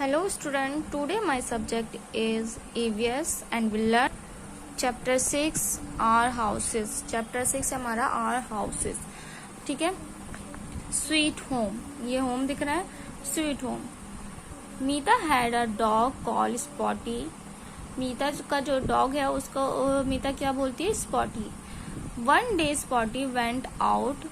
Hello student, today my subject is EVS and we'll learn chapter 6 our houses. Chapter 6 हमारा our houses. ठीक है. Sweet home, ये home दिख रहा है. Sweet home. Meeta had a dog called Spotty. मीता का जो डॉग है उसको मीता क्या बोलती है? Spotty. One day Spotty went out.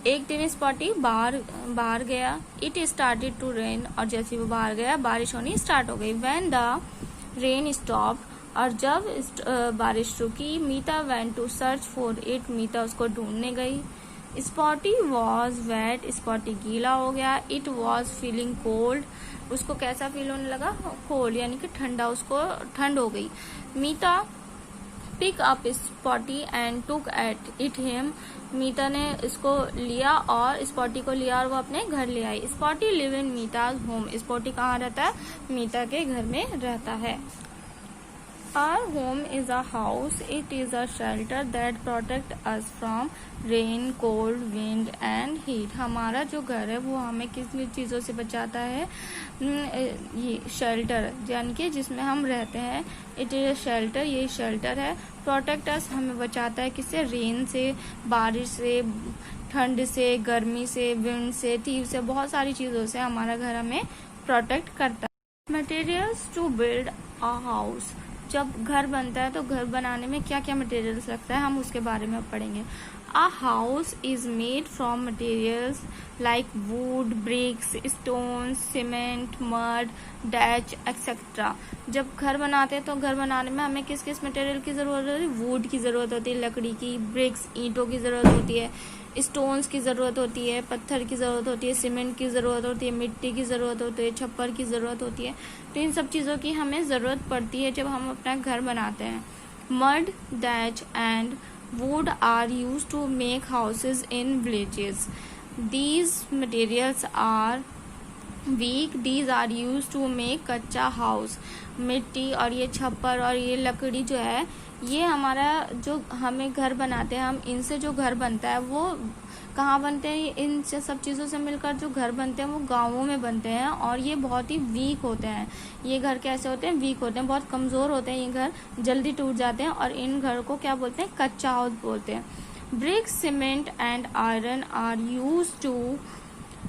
एक दिन स्पॉटी बाहर गया. इट स्टार्टेड टू रेन, और जैसे वो बाहर गया बारिश होनी स्टार्ट हो गई. व्हेन द रेन स्टॉप, और जब बारिश रुकी, Meeta went to search for it. Meeta उसको ढूंढने गई. स्पॉटी वॉज वेट, स्पॉटी गीला हो गया. इट वॉज फीलिंग कोल्ड, उसको कैसा फील होने लगा? कोल्ड, यानी कि ठंडा, उसको ठंड हो गई. Meeta pick up Spotty and took at it him. Meeta ने इसको लिया और स्पॉटी को लिया और वो अपने घर ले आई. Spotty live in Meeta's home. Spotty कहाँ रहता है? मीता के घर में रहता है. Our home is a house. It is a shelter that protect us from rain, cold, wind and heat. हमारा जो घर है वो हमें किस चीज़ों से बचाता है? ये शेल्टर, यानी कि जिसमें हम रहते हैं. इट इज शेल्टर, ये शेल्टर है. प्रोटेक्ट अस, हमें बचाता है किससे? रेन से, बारिश से, ठंड से, गर्मी से, विंड से, थीव से, बहुत सारी चीज़ों से हमारा घर हमें प्रोटेक्ट करता है. Materials to build a house. जब घर बनता है तो घर बनाने में क्या क्या मटेरियल्स लगता है हम उसके बारे में पढ़ेंगे. A house is made from materials like wood, bricks, stone, cement, mud, thatch etcetera. जब घर बनाते हैं तो घर बनाने में हमें किस किस मटेरियल की जरूरत होती है? वुड की जरूरत होती है, लकड़ी की, ब्रिक्स ईंटों की जरूरत होती है, स्टोन्स की जरूरत होती है, पत्थर की जरूरत होती है, सीमेंट की जरूरत होती है, मिट्टी की जरूरत होती है, छप्पर की जरूरत होती है. तो इन सब चीज़ों की हमें ज़रूरत पड़ती है जब हम अपना घर बनाते हैं. Mud, thatch and wood are used to make houses in villages. These materials are weak. These are use to make kachcha house. मिट्टी और ये छप्पर और ये लकड़ी जो है, ये हमारा जो हमें घर बनाते हैं, हम इनसे जो घर बनता है वो कहाँ बनते हैं? इन सब चीज़ों से मिलकर जो घर बनते हैं वो गाँवों में बनते हैं, और ये बहुत ही वीक होते हैं. ये घर कैसे होते हैं? वीक होते हैं, बहुत कमज़ोर होते हैं. ये घर जल्दी टूट जाते हैं, और इन घर को क्या बोलते हैं? कच्चा हाउस बोलते हैं. Bricks, cement and iron are use to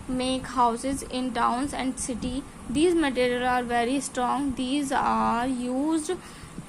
make houses in towns and city. These materials are very strong. These are used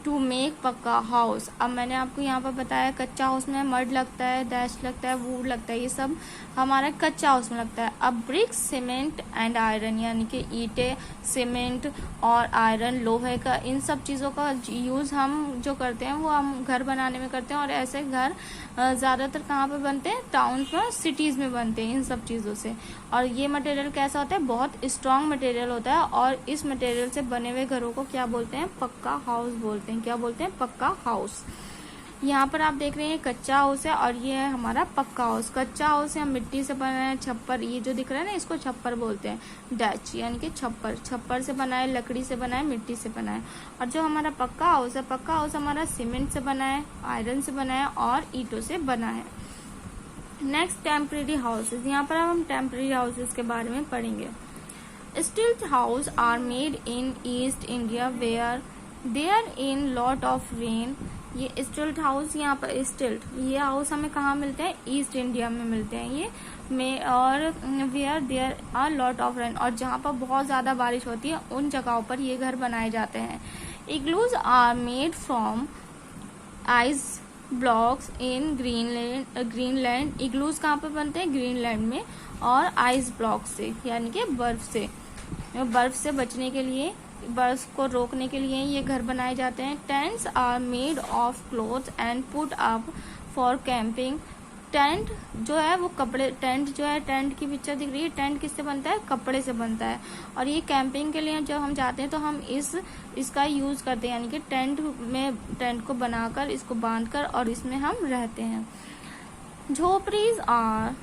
to make पक्का हाउस. अब मैंने आपको यहाँ पर बताया कच्चा हाउस में मड लगता है, डैश लगता है, वुड लगता है, ये सब हमारा कच्चा हाउस में लगता है. अब ब्रिक्स, सीमेंट एंड आयरन, यानी कि ईंटें, सीमेंट और आयरन, लोहे का, इन सब चीज़ों का यूज़ हम जो करते हैं वो हम घर बनाने में करते हैं. और ऐसे घर ज़्यादातर कहाँ पे बनते हैं? टाउन्स में, सिटीज़ में बनते हैं इन सब चीज़ों से. और ये मटेरियल कैसा होता है? बहुत स्ट्रॉन्ग मटेरियल होता है, और इस मटेरियल से बने हुए घरों को क्या बोलते हैं? पक्का हाउस बोलते हैं. क्या बोलते हैं? पक्का हाउस. यहाँ पर आप देख रहे हैं कच्चा हाउस है और ये है हमारा पक्का हाउस. कच्चा हाउस है, मिट्टी से बना है. छप्पर, ये जो दिख रहा है ना, इसको छप्पर बोलते हैं. डैच यानी कि छप्पर, छप्पर से बना है, लकड़ी से बना है, मिट्टी से बना है. और जो हमारा पक्का हाउस है, पक्का हाउस हमारा सीमेंट से बना है, आयरन से बना है और ईंटों से बना है. Next, temporary houses. यहाँ पर हम टेम्परेरी हाउसेज के बारे में पढ़ेंगे. Stilt house are made in east India where there in lot of rain. ये स्टिल्ट हाउस, यहाँ पर स्टिल्ट, ये हाउस हमें कहाँ मिलते हैं? ईस्ट इंडिया में मिलते हैं ये में. और where there are lot of rain, और जहाँ पर बहुत ज़्यादा बारिश होती है उन जगहों पर ये घर बनाए जाते हैं. Igloos are made from ice blocks in Greenland. Igloos कहाँ पर बनते हैं? ग्रीनलैंड में. और आइस ब्लॉक से, यानी कि बर्फ से बचने के लिए, बर्फ को रोकने के लिए ये घर बनाए जाते हैं. Tents are made of cloth and put up for camping. Tent जो है वो कपड़े, टेंट जो है, टेंट की पिक्चर दिख रही है, टेंट किससे बनता है? कपड़े से बनता है. और ये कैंपिंग के लिए जब हम जाते हैं तो हम इसका यूज करते हैं, यानी कि टेंट को बनाकर, इसको बांधकर, और इसमें हम रहते हैं. Jhopdis are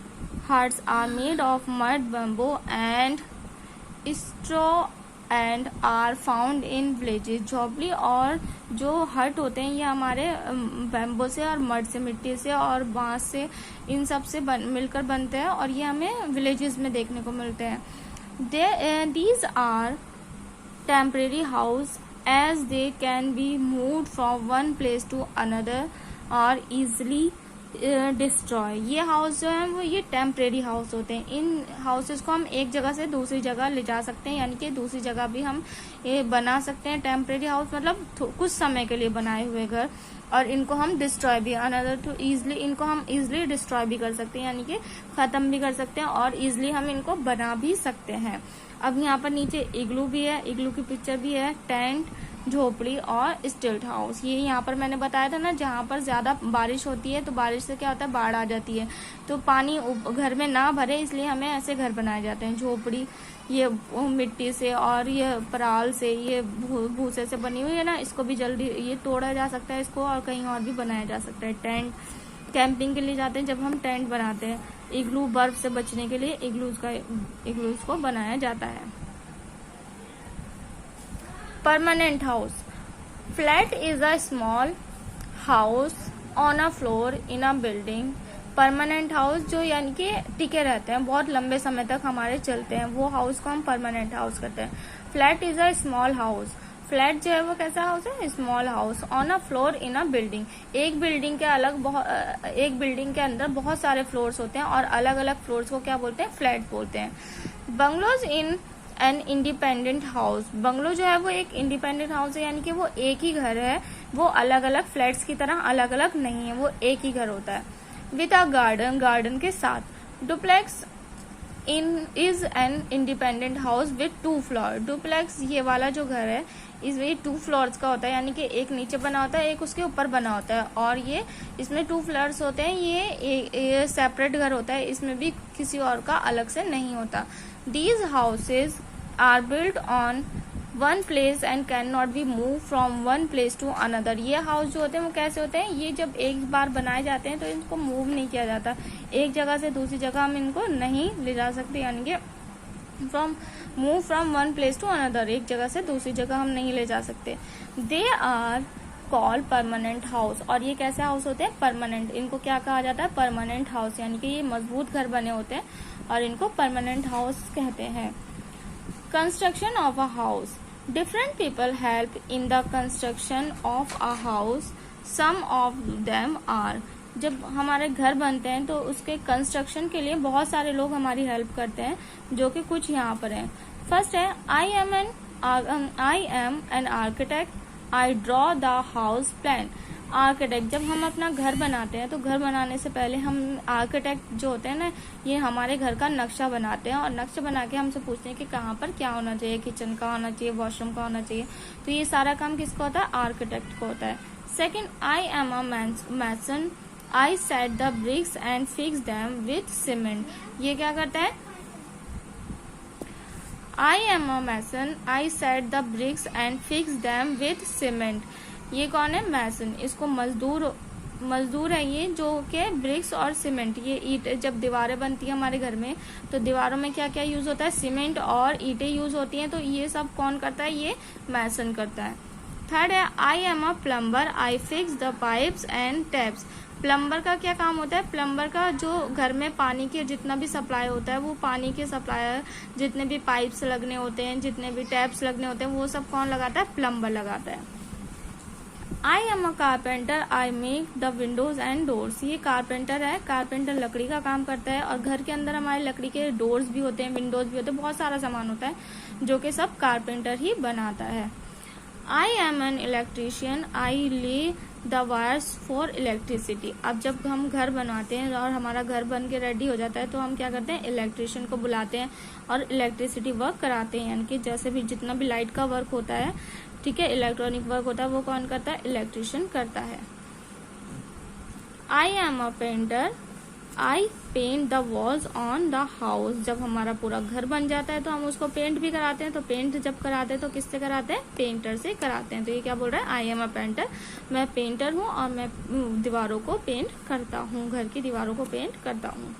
huts are made of mud, bamboo and straw and are found in villages. झोपड़ी और जो हट होते हैं ये हमारे बैम्बो से और मड से, मिट्टी से और बांस से, इन सब से मिलकर बनते हैं, और ये हमें विलेजेस में देखने को मिलते हैं. These are temporary house as they can be moved from one place to another और इजिली डिस्ट्रॉय। ये हाउस जो है वो ये टेम्परेरी हाउस होते हैं। इन हाउसेस को हम एक जगह से दूसरी जगह ले जा सकते हैं, यानी कि दूसरी जगह भी हम ये बना सकते हैं। टेम्परेरी हाउस मतलब कुछ समय के लिए बनाए हुए घर, और इनको हम डिस्ट्रॉय भी अनदर टू इजिली, इनको हम इजिली डिस्ट्रॉय भी कर सकते हैं, यानी कि खत्म भी कर सकते हैं, और इजिली हम इनको बना भी सकते हैं। अब यहाँ पर नीचे इग्लू भी है, इग्लू की पिक्चर भी है, टेंट, झोपड़ी और स्टिल्ट हाउस। ये यहाँ पर मैंने बताया था ना, जहाँ पर ज्यादा बारिश होती है तो बारिश से क्या होता है, बाढ़ आ जाती है, तो पानी घर में ना भरे इसलिए हमें ऐसे घर बनाए जाते हैं। झोपड़ी ये मिट्टी से और ये पराल से, ये भूसे से बनी हुई है ना, इसको भी जल्दी ये तोड़ा जा सकता है इसको, और कहीं और भी बनाया जा सकता है। टेंट कैंपिंग के लिए जाते हैं जब हम टेंट बनाते हैं। इग्लू बर्फ से बचने के लिए इग्लूज को बनाया जाता है। Permanent house, flat is a small house on a floor in a building. Permanent house जो यानी कि टिके रहते हैं, बहुत लंबे समय तक हमारे चलते हैं, वो हाउस को हम परमानेंट हाउस कहते हैं। Flat is a small house, flat जो है वो कैसा हाउस है, small house on a floor in a building. एक बिल्डिंग के अंदर बहुत सारे फ्लोर्स होते हैं, और अलग अलग फ्लोर्स को क्या बोलते हैं, फ्लैट बोलते हैं। Bungalows in an independent house, bungalow जो है वो एक इंडिपेंडेंट हाउस है, यानी कि वो एक ही घर है, वो अलग अलग फ्लैट्स की तरह अलग अलग नहीं है, वो एक ही घर होता है। विद अ गार्डन, गार्डन के साथ। Duplex is an independent house with 2 floor. Duplex ये वाला जो घर है इसमें 2 फ्लोर्स का होता है, यानी कि एक नीचे बना होता है, एक उसके ऊपर बना होता है, और ये इसमें 2 फ्लोर्स होते हैं। ये सेपरेट घर होता है, इसमें भी किसी और का अलग से नहीं होता। These houses are built on one place and cannot be moved from one place to another। ये हाउस जो होते हैं वो कैसे होते हैं, ये जब एक बार बनाए जाते हैं तो इनको मूव नहीं किया जाता, एक जगह से दूसरी जगह हम इनको नहीं ले जा सकते, यानी कि move from one place to another, एक जगह से दूसरी जगह हम नहीं ले जा सकते। They are call permanent house, और ये कैसे हाउस होते हैं, परमानेंट। इनको क्या कहा जाता है, परमानेंट हाउस, यानी कि ये मजबूत घर बने होते हैं और इनको परमानेंट हाउस कहते हैं। Construction of a house, different people help in the construction of a house, some of them are. जब हमारे घर बनते हैं तो उसके कंस्ट्रक्शन के लिए बहुत सारे लोग हमारी हेल्प करते हैं, जो कि कुछ यहाँ पर हैं। फर्स्ट है I M an architect, I draw the house plan. Architect, जब हम अपना घर बनाते हैं तो घर बनाने से पहले हम आर्किटेक्ट जो होते हैं ना, ये हमारे घर का नक्शा बनाते हैं, और नक्शा बना के हमसे पूछते हैं कि कहाँ पर क्या होना चाहिए, किचन का होना चाहिए, वॉशरूम का होना चाहिए, तो ये सारा काम किसका होता है, आर्किटेक्ट को होता है। Second, I am a mason, I set the bricks and fix them with cement. ये क्या करता है, I am a mason, I set the bricks and fix them with cement. ये कौन है, मैसन। इसको मजदूर है ये, जो कि ब्रिक्स और सीमेंट, ये ईट, जब दीवारें बनती है हमारे घर में तो दीवारों में क्या क्या यूज होता है, सीमेंट और ईंटें यूज होती हैं, तो ये सब कौन करता है, ये मैसन करता है। थर्ड है I am a plumber, I fix the pipes and taps. Plumber का क्या काम होता है, प्लम्बर का जो घर में पानी के जितना भी सप्लाई होता है, वो पानी के सप्लाई, जितने भी पाइप्स लगने होते हैं, जितने भी टैप्स लगने होते हैं, वो सब कौन लगाता है, प्लम्बर लगाता है। I am a carpenter, I make the Windows and doors. ये कारपेंटर है, कारपेंटर लकड़ी का काम करता है, और घर के अंदर हमारे लकड़ी के डोर्स भी होते हैं, विंडोज भी होते हैं, बहुत सारा सामान होता है जो कि सब कारपेंटर ही बनाता है। आई एम एन इलेक्ट्रीशियन, आई ले द वायर्स फॉर इलेक्ट्रिसिटी। अब जब हम घर बनाते हैं और हमारा घर बन के रेडी हो जाता है तो हम क्या करते हैं, इलेक्ट्रिशियन को बुलाते हैं और इलेक्ट्रिसिटी वर्क कराते हैं, यानी कि जैसे भी जितना भी लाइट का वर्क होता है, ठीक है, इलेक्ट्रॉनिक वर्क होता है, वो कौन करता है, इलेक्ट्रिशियन करता है। I am a painter, I paint the walls on the house. जब हमारा पूरा घर बन जाता है तो हम उसको पेंट भी कराते हैं, तो पेंट जब कराते हैं तो किससे कराते हैं, पेंटर से कराते हैं। तो ये क्या बोल रहा है, आई एम अ पेंटर, मैं पेंटर हूँ और मैं दीवारों को पेंट करता हूँ, घर की दीवारों को पेंट करता हूँ।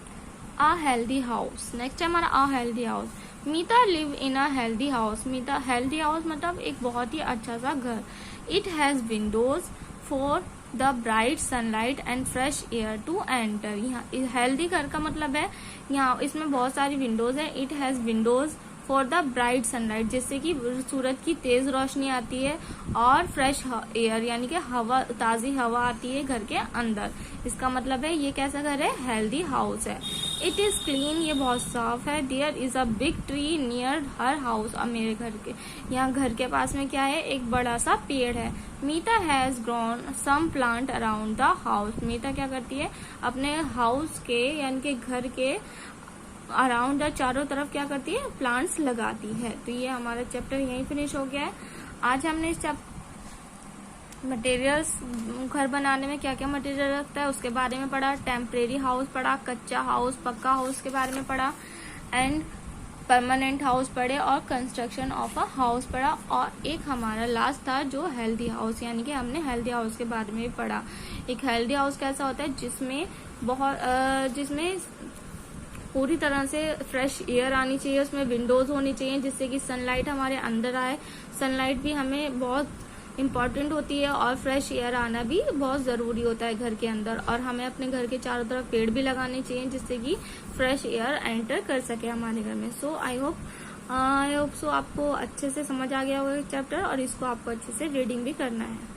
अ हेल्दी हाउस, नेक्स्ट है हमारा a healthy house. Meeta live in a healthy house. Meeta, healthy house मतलब एक बहुत ही अच्छा सा घर। It has windows for the bright sunlight and fresh air to enter. यहाँ हेल्दी घर का मतलब है यहाँ इसमें बहुत सारी विंडोज है। It has windows for the bright sunlight, जिससे कि सूरज की तेज रोशनी आती है और फ्रेश एयर यानी कि हवा, ताजी हवा आती है घर के अंदर। इसका मतलब है ये कैसा घर है, हेल्दी हाउस है। इट इज क्लीन, ये बहुत साफ है। There is a big tree near her house, अब मेरे घर के यहाँ घर के पास में क्या है, एक बड़ा सा पेड़ है। Meeta has grown some plant around the house, Meeta क्या करती है, अपने हाउस के यानी कि घर के अराउंड चारों तरफ क्या करती है, प्लांट्स लगाती है। तो ये हमारा चैप्टर यहीं फिनिश हो गया है। आज हमने इस मटेरियल्स, घर बनाने में क्या क्या मटेरियल लगता है उसके बारे में पढ़ा, टेम्परेरी हाउस पढ़ा, कच्चा हाउस, पक्का हाउस के बारे में पढ़ा, एंड परमानेंट हाउस पढ़े, और कंस्ट्रक्शन ऑफ अ हाउस पढ़ा, और एक हमारा लास्ट था जो हेल्दी हाउस, यानी कि हमने हेल्दी हाउस के बारे में भी पढ़ा। एक हेल्दी हाउस कैसा होता है, जिसमें पूरी तरह से फ्रेश एयर आनी चाहिए, उसमें विंडोज होनी चाहिए जिससे कि सनलाइट हमारे अंदर आए। सनलाइट भी हमें बहुत इम्पॉर्टेंट होती है और फ्रेश एयर आना भी बहुत ज़रूरी होता है घर के अंदर। और हमें अपने घर के चारों तरफ पेड़ भी लगाने चाहिए जिससे कि फ्रेश एयर एंटर कर सके हमारे घर में। सो आई होप सो आपको अच्छे से समझ आ गया होगा चैप्टर, और इसको आपको अच्छे से रीडिंग भी करना है।